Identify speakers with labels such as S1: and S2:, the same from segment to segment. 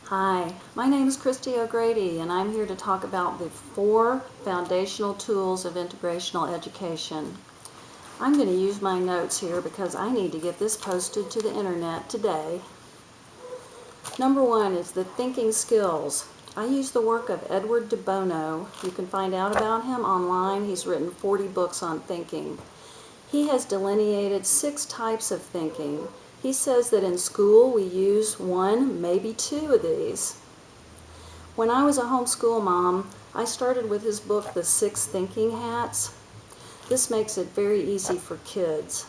S1: Hi, my name is Christy O'Grady, and I'm here to talk about the 4 foundational tools of integrational education. I'm going to use my notes here because I need to get this posted to the internet today. Number 1 is the thinking skills. I use the work of Edward de Bono. You can find out about him online. He's written 40 books on thinking. He has delineated 6 types of thinking. He says that in school we use 1, maybe 2 of these. When I was a homeschool mom, I started with his book, The 6 Thinking Hats. This makes it very easy for kids.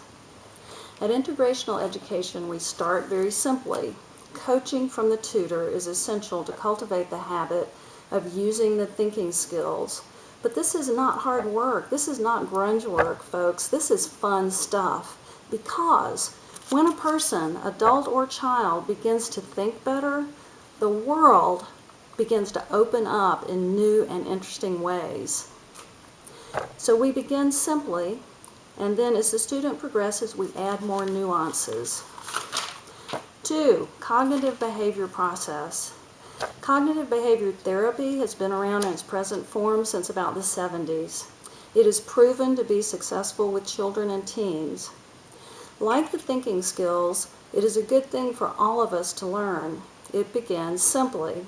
S1: At Integrational Education, we start very simply. Coaching from the tutor is essential to cultivate the habit of using the thinking skills. But this is not hard work. This is not grunge work, folks. This is fun stuff. Because when a person, adult or child, begins to think better, the world begins to open up in new and interesting ways. So we begin simply, and then as the student progresses, we add more nuances. 2, cognitive behavior process. Cognitive behavior therapy has been around in its present form since about the 70s. It is proven to be successful with children and teens. Like the thinking skills, it is a good thing for all of us to learn. It begins simply.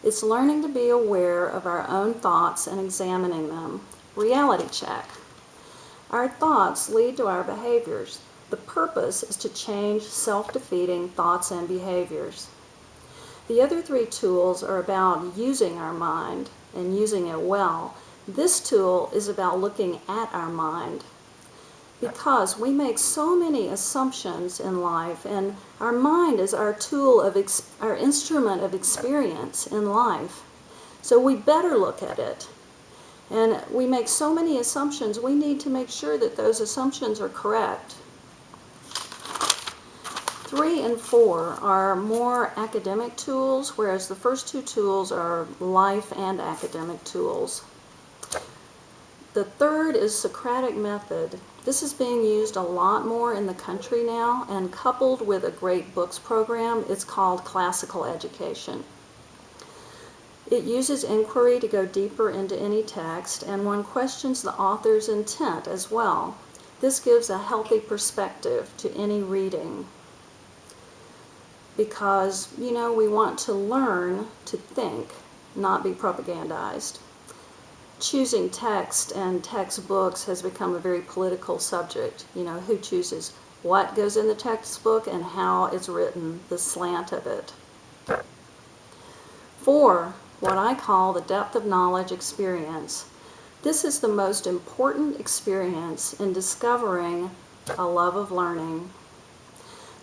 S1: It's learning to be aware of our own thoughts and examining them. Reality check. Our thoughts lead to our behaviors. The purpose is to change self-defeating thoughts and behaviors. The other 3 tools are about using our mind and using it well. This tool is about looking at our mind, because we make so many assumptions in life, and our mind is our tool of our instrument of experience in life. So we better look at it. And we make so many assumptions, we need to make sure that those assumptions are correct. 3 and 4 are more academic tools, whereas the first 2 tools are life and academic tools. The third is Socratic method. This is being used a lot more in the country now, and coupled with a great books program, it's called classical education. It uses inquiry to go deeper into any text, and one questions the author's intent as well. This gives a healthy perspective to any reading, because, we want to learn to think, not be propagandized. Choosing text and textbooks has become a very political subject. Who chooses what goes in the textbook and how it's written, the slant of it. 4, what I call the depth of knowledge experience. This is the most important experience in discovering a love of learning.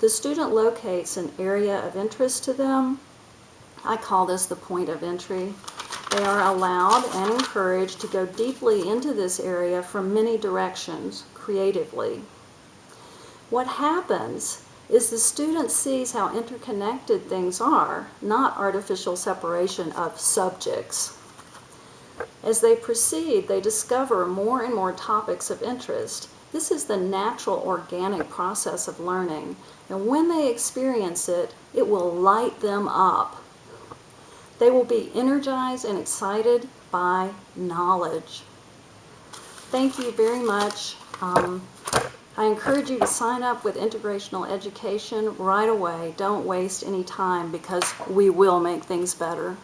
S1: The student locates an area of interest to them. I call this the point of entry. They are allowed and encouraged to go deeply into this area from many directions, creatively. What happens is the student sees how interconnected things are, not artificial separation of subjects. As they proceed, they discover more and more topics of interest. This is the natural, organic process of learning, and when they experience it, it will light them up. They will be energized and excited by knowledge. Thank you very much. I encourage you to sign up with Integrational Education right away. Don't waste any time, because we will make things better.